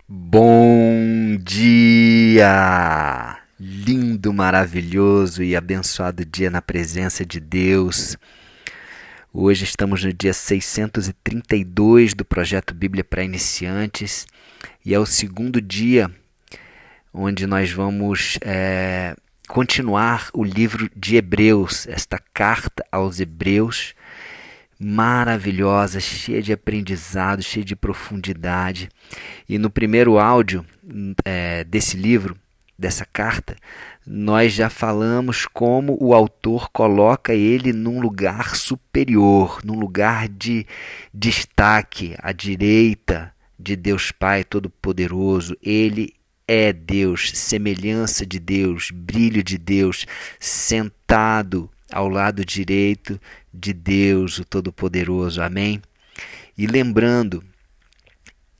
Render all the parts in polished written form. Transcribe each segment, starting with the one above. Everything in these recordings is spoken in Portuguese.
Bom dia! Lindo, maravilhoso e abençoado dia na presença de Deus. Hoje estamos no dia 632 do projeto Bíblia para Iniciantes e é o segundo dia onde nós vamos continuar o livro de Hebreus, esta carta aos Hebreus, maravilhosa, cheia de aprendizado, cheia de profundidade. E no primeiro áudio desse livro, dessa carta, nós já falamos como o autor coloca ele num lugar superior, num lugar de destaque, à direita de Deus Pai Todo-Poderoso. Ele é Deus, semelhança de Deus, brilho de Deus, sentado ao lado direito de Deus, o Todo-Poderoso. Amém? E lembrando,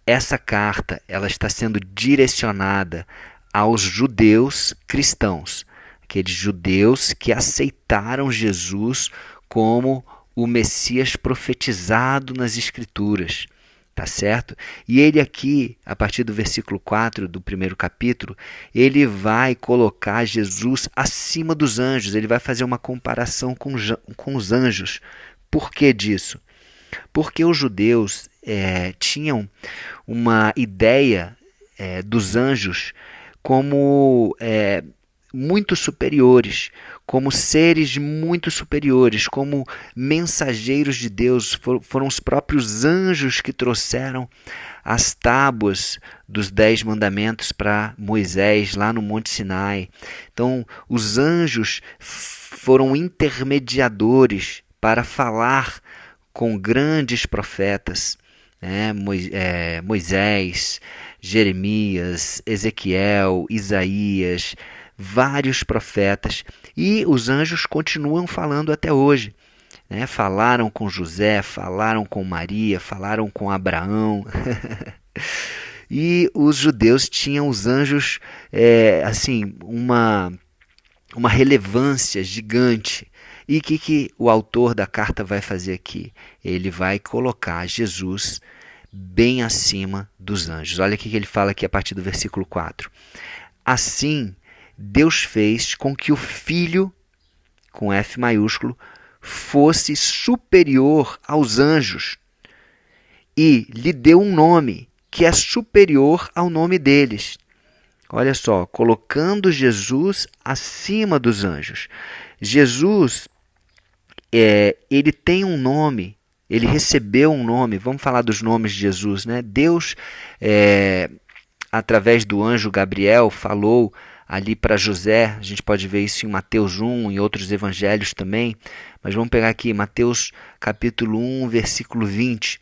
essa carta ela está sendo direcionada aos judeus cristãos, aqueles judeus que aceitaram Jesus como o Messias profetizado nas Escrituras. Tá certo? E ele aqui, a partir do versículo 4 do primeiro capítulo, ele vai colocar Jesus acima dos anjos, ele vai fazer uma comparação com os anjos. Por que disso? Porque os judeus tinham uma ideia dos anjos como muito superiores, como seres muito superiores, como mensageiros de Deus. Foram os próprios anjos que trouxeram as tábuas dos 10 mandamentos para Moisés, lá no Monte Sinai. Então, os anjos foram intermediadores para falar com grandes profetas, Moisés, Jeremias, Ezequiel, Isaías, vários profetas, e os anjos continuam falando até hoje. Falaram com José, falaram com Maria, falaram com Abraão. E os judeus tinham os anjos assim, uma relevância gigante. E o que o autor da carta vai fazer aqui? Ele vai colocar Jesus bem acima dos anjos. Olha o que ele fala aqui a partir do versículo 4. Assim, Deus fez com que o Filho, com F maiúsculo, fosse superior aos anjos e lhe deu um nome que é superior ao nome deles. Olha só, colocando Jesus acima dos anjos. Jesus, ele tem um nome, ele recebeu um nome. Vamos falar dos nomes de Jesus, né? Deus, através do anjo Gabriel, falou ali para José. A gente pode ver isso em Mateus 1, em outros evangelhos também. Mas vamos pegar aqui Mateus capítulo 1, versículo 20.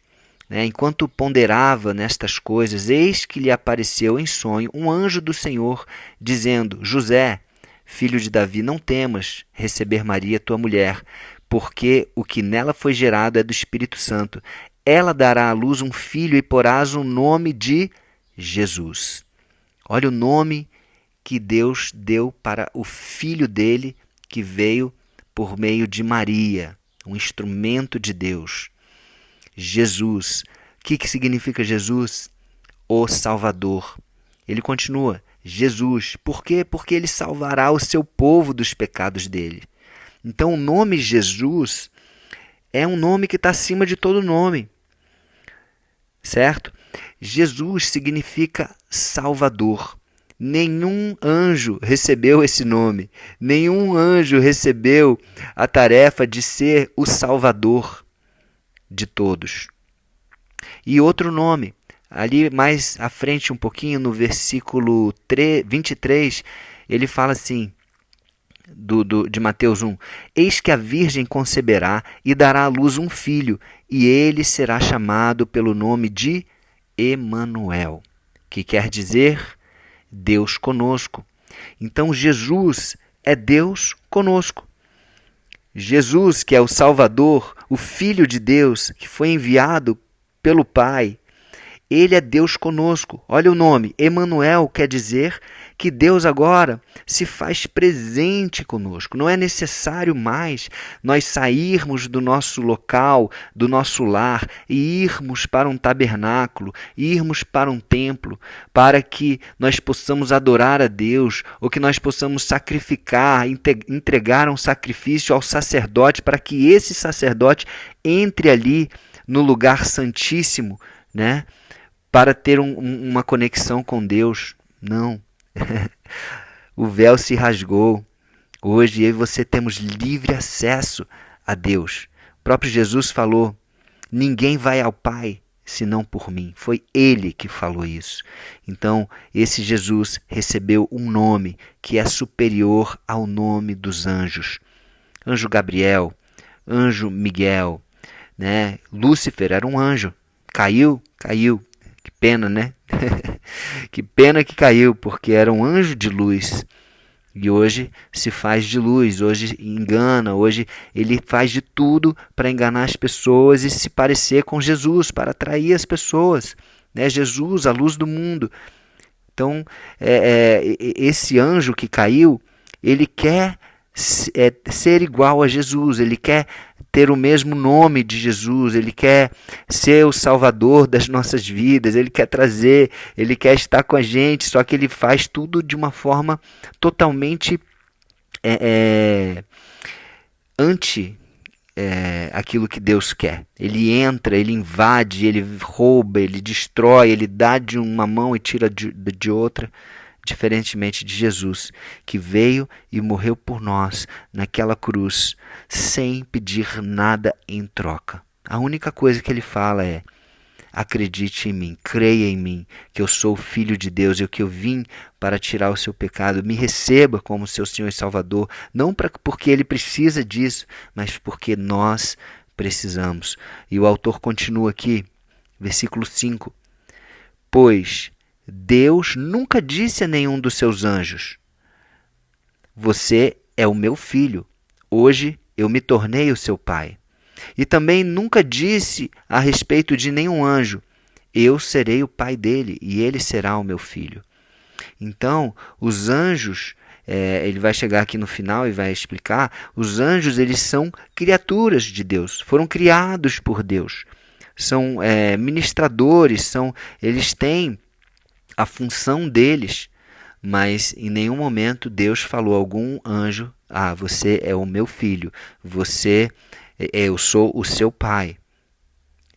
Enquanto ponderava nestas coisas, eis que lhe apareceu em sonho um anjo do Senhor, dizendo: José, filho de Davi, não temas receber Maria, tua mulher, porque o que nela foi gerado é do Espírito Santo. Ela dará à luz um filho e porás o nome de Jesus. Olha o nome que Deus deu para o filho dele, que veio por meio de Maria, um instrumento de Deus. Jesus. O que significa Jesus? O Salvador. Ele continua, Jesus. Por quê? Porque ele salvará o seu povo dos pecados dele. Então o nome Jesus é um nome que está acima de todo nome. Certo? Jesus significa Salvador. Nenhum anjo recebeu esse nome. Nenhum anjo recebeu a tarefa de ser o Salvador de todos. E outro nome, ali mais à frente um pouquinho, no versículo 23, ele fala assim, de Mateus 1, eis que a virgem conceberá e dará à luz um filho, e ele será chamado pelo nome de Emanuel, que quer dizer Deus conosco. Então Jesus é Deus conosco. Jesus, que é o Salvador, o Filho de Deus, que foi enviado pelo Pai, Ele é Deus conosco. Olha o nome, Emanuel, quer dizer que Deus agora se faz presente conosco. Não é necessário mais nós sairmos do nosso local, do nosso lar, e irmos para um tabernáculo, irmos para um templo, para que nós possamos adorar a Deus, ou que nós possamos sacrificar, entregar um sacrifício ao sacerdote, para que esse sacerdote entre ali no lugar santíssimo, né? Para ter uma conexão com Deus. Não. O véu se rasgou. Hoje eu e você temos livre acesso a Deus. O próprio Jesus falou, ninguém vai ao Pai senão por mim. Foi Ele que falou isso. Então, esse Jesus recebeu um nome que é superior ao nome dos anjos. Anjo Gabriel, anjo Miguel, né? Lúcifer era um anjo. Caiu. Que pena, né? Que pena que caiu, porque era um anjo de luz. E hoje se faz de luz, hoje engana, hoje ele faz de tudo para enganar as pessoas e se parecer com Jesus, para atrair as pessoas. Né? Jesus, a luz do mundo. Então, esse anjo que caiu, ele quer ser igual a Jesus, ele quer ter o mesmo nome de Jesus, ele quer ser o Salvador das nossas vidas, ele quer trazer, ele quer estar com a gente, só que ele faz tudo de uma forma totalmente anti aquilo que Deus quer. Ele entra, ele invade, ele rouba, ele destrói, ele dá de uma mão e tira de outra. Diferentemente de Jesus, que veio e morreu por nós naquela cruz, sem pedir nada em troca. A única coisa que ele fala é, acredite em mim, creia em mim, que eu sou o Filho de Deus e que eu vim para tirar o seu pecado. Me receba como seu Senhor e Salvador, não porque ele precisa disso, mas porque nós precisamos. E o autor continua aqui, versículo 5, pois Deus nunca disse a nenhum dos seus anjos, você é o meu filho, hoje eu me tornei o seu pai. E também nunca disse a respeito de nenhum anjo, eu serei o pai dele e ele será o meu filho. Então, os anjos, ele vai chegar aqui no final e vai explicar, os anjos eles são criaturas de Deus, foram criados por Deus, são ministradores, eles têm a função deles, mas em nenhum momento Deus falou a algum anjo, você é o meu filho, eu sou o seu pai.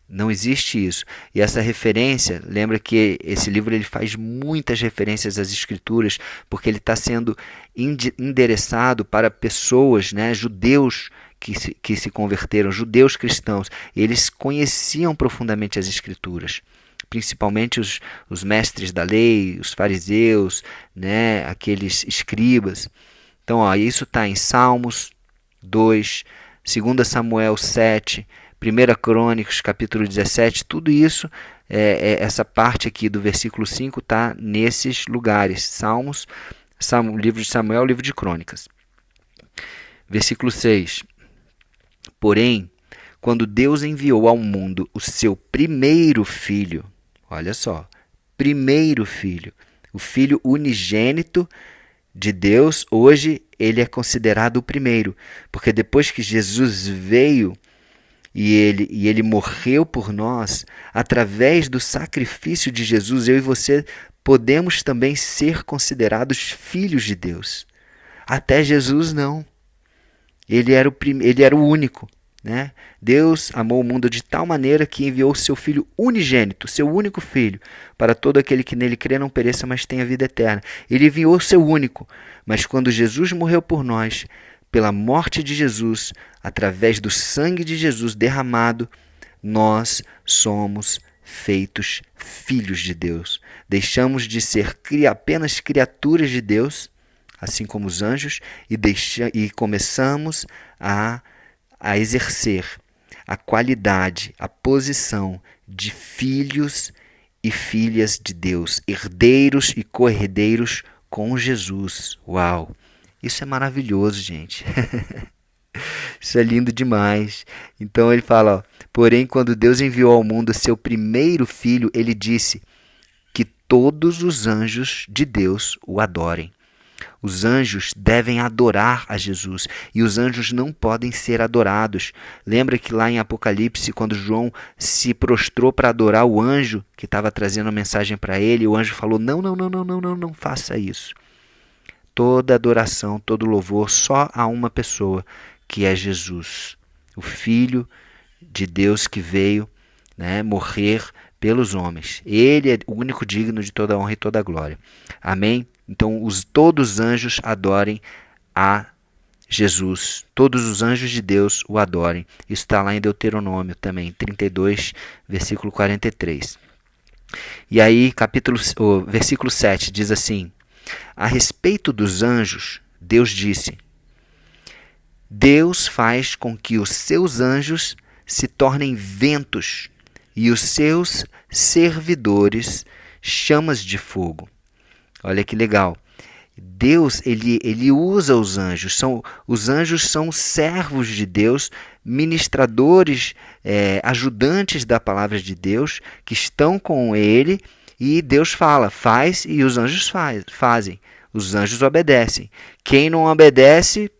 Não existe isso. E essa referência, lembra que esse livro ele faz muitas referências às Escrituras, porque ele está sendo endereçado para pessoas, né, judeus que se converteram, judeus cristãos. Eles conheciam profundamente as Escrituras. Principalmente os mestres da lei, os fariseus, né, aqueles escribas. Então, isso está em Salmos 2, 2 Samuel 7, 1 Crônicas, capítulo 17, tudo isso, essa parte aqui do versículo 5 está nesses lugares. Salmos, livro de Samuel, livro de Crônicas. Versículo 6. Porém, quando Deus enviou ao mundo o seu primeiro filho, olha só, primeiro filho, o filho unigênito de Deus, hoje ele é considerado o primeiro, porque depois que Jesus veio e ele morreu por nós, através do sacrifício de Jesus, eu e você podemos também ser considerados filhos de Deus. Até Jesus não. Ele era o único. Né? Deus amou o mundo de tal maneira que enviou o seu Filho unigênito, seu único Filho, para todo aquele que nele crê não pereça, mas tenha vida eterna. Ele enviou o seu único, mas quando Jesus morreu por nós, pela morte de Jesus, através do sangue de Jesus derramado, nós somos feitos filhos de Deus. Deixamos de ser apenas criaturas de Deus, assim como os anjos, e começamos a exercer a qualidade, a posição de filhos e filhas de Deus, herdeiros e co-herdeiros com Jesus. Uau! Isso é maravilhoso, gente. Isso é lindo demais. Então ele fala, ó, porém, quando Deus enviou ao mundo seu primeiro filho, ele disse que todos os anjos de Deus o adorem. Os anjos devem adorar a Jesus e os anjos não podem ser adorados. Lembra que lá em Apocalipse, quando João se prostrou para adorar o anjo que estava trazendo a mensagem para ele, o anjo falou: não, não, não, não, não, não, não faça isso. Toda adoração, todo louvor só a uma pessoa, que é Jesus, o Filho de Deus que veio, morrer pelos homens. Ele é o único digno de toda honra e toda glória. Amém? Então, todos os anjos adorem a Jesus. Todos os anjos de Deus o adorem. Isso está lá em Deuteronômio também, 32, versículo 43. E aí, versículo 7 diz assim: a respeito dos anjos, Deus disse: Deus faz com que os seus anjos se tornem ventos e os seus servidores chamas de fogo. Olha que legal. Deus, ele usa os anjos. Os anjos são servos de Deus, ministradores, ajudantes da palavra de Deus, que estão com ele, e Deus fala, faz, e os anjos fazem. Os anjos obedecem. Quem não obedece,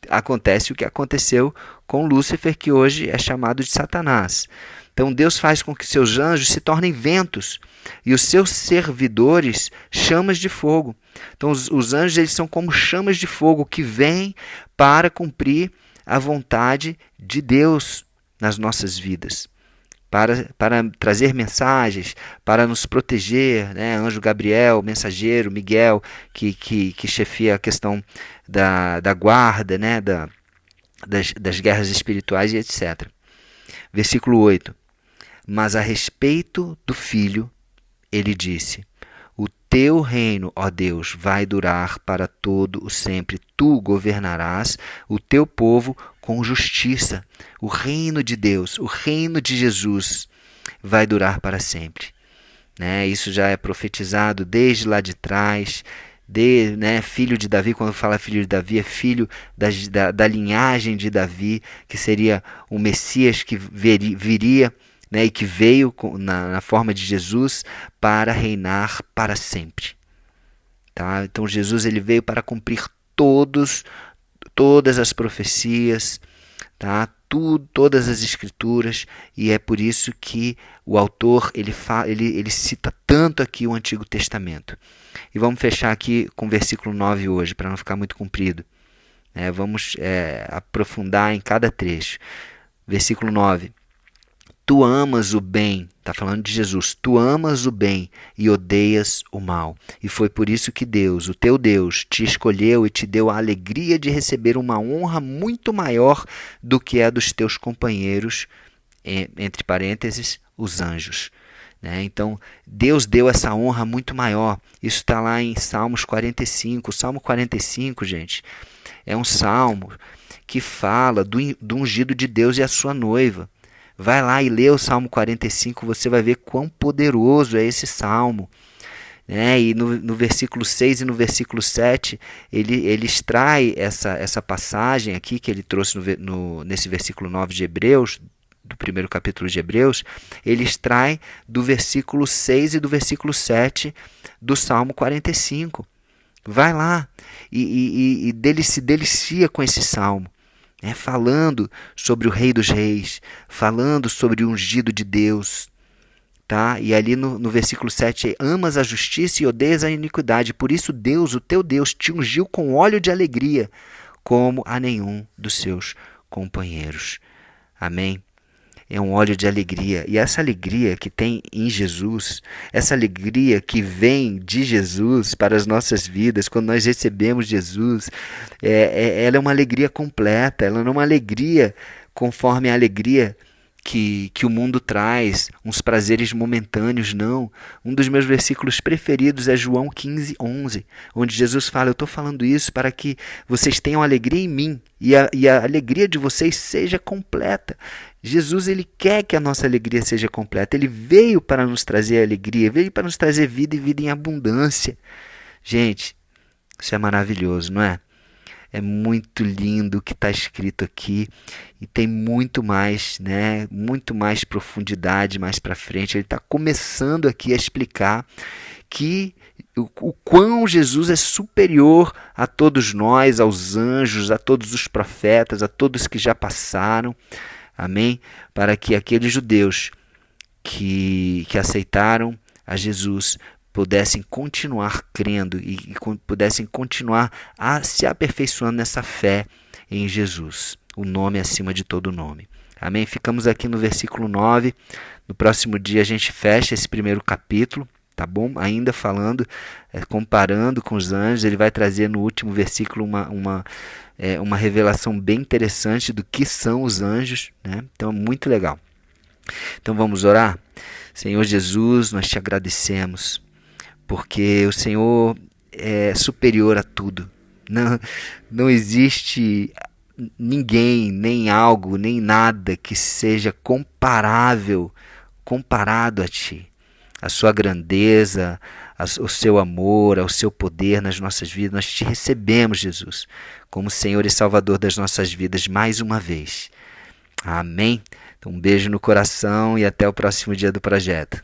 acontece o que aconteceu com Lúcifer, que hoje é chamado de Satanás. Então Deus faz com que seus anjos se tornem ventos e os seus servidores chamas de fogo. Então os anjos, eles são como chamas de fogo que vêm para cumprir a vontade de Deus nas nossas vidas, para trazer mensagens, para nos proteger, Anjo Gabriel, mensageiro, Miguel, que chefia a questão da guarda, das guerras espirituais e etc. Versículo 8. Mas a respeito do Filho, ele disse: o teu reino, ó Deus, vai durar para todo o sempre. Tu governarás o teu povo com justiça. O reino de Deus, o reino de Jesus vai durar para sempre. Isso já é profetizado desde lá de trás. Filho de Davi, quando fala filho de Davi, é filho da linhagem de Davi, que seria o Messias que viria, e que veio na forma de Jesus para reinar para sempre. Tá? Então Jesus, ele veio para cumprir todas as profecias, tá? Todas as escrituras, e é por isso que o autor ele cita tanto aqui o Antigo Testamento. E vamos fechar aqui com o versículo 9 hoje, para não ficar muito comprido. Vamos aprofundar em cada trecho. Versículo 9. Tu amas o bem, está falando de Jesus, tu amas o bem e odeias o mal. E foi por isso que Deus, o teu Deus, te escolheu e te deu a alegria de receber uma honra muito maior do que a dos teus companheiros, entre parênteses, os anjos. Então, Deus deu essa honra muito maior. Isso está lá em Salmos 45. O Salmo 45, gente, é um salmo que fala do ungido de Deus e a sua noiva. Vai lá e lê o Salmo 45, você vai ver quão poderoso é esse salmo. E no versículo 6 e no versículo 7, ele extrai essa passagem aqui que ele trouxe nesse versículo 9 de Hebreus, do primeiro capítulo de Hebreus, ele extrai do versículo 6 e do versículo 7 do Salmo 45. Vai lá e se delicia com esse salmo. Falando sobre o Rei dos Reis, falando sobre o ungido de Deus. Tá? E ali no versículo 7, amas a justiça e odeias a iniquidade, por isso Deus, o teu Deus, te ungiu com óleo de alegria, como a nenhum dos seus companheiros. Amém? É um óleo de alegria, e essa alegria que tem em Jesus, essa alegria que vem de Jesus para as nossas vidas, quando nós recebemos Jesus, ela é uma alegria completa, ela não é uma alegria conforme a alegria que o mundo traz, uns prazeres momentâneos, não. Um dos meus versículos preferidos é João 15, 11, onde Jesus fala: eu estou falando isso para que vocês tenham alegria em mim e a alegria de vocês seja completa. Jesus, ele quer que a nossa alegria seja completa. Ele veio para nos trazer alegria, veio para nos trazer vida e vida em abundância. Gente, isso é maravilhoso, não é? É muito lindo o que está escrito aqui e tem muito mais, né? Muito mais profundidade mais para frente. Ele está começando aqui a explicar que o quão Jesus é superior a todos nós, aos anjos, a todos os profetas, a todos que já passaram. Amém? Para que aqueles judeus que aceitaram a Jesus pudessem continuar crendo e pudessem continuar a se aperfeiçoando nessa fé em Jesus, o nome acima de todo nome. Amém? Ficamos aqui no versículo 9. No próximo dia a gente fecha esse primeiro capítulo, tá bom? Ainda falando, comparando com os anjos, ele vai trazer no último versículo uma revelação bem interessante do que são os anjos, né? Então, muito legal. Então vamos orar? Senhor Jesus, nós te agradecemos, porque o Senhor é superior a tudo. Não existe ninguém, nem algo, nem nada que seja comparado a Ti. A Sua grandeza, o Seu amor, o Seu poder nas nossas vidas, nós Te recebemos, Jesus, como Senhor e Salvador das nossas vidas mais uma vez. Amém? Então, um beijo no coração e até o próximo dia do projeto.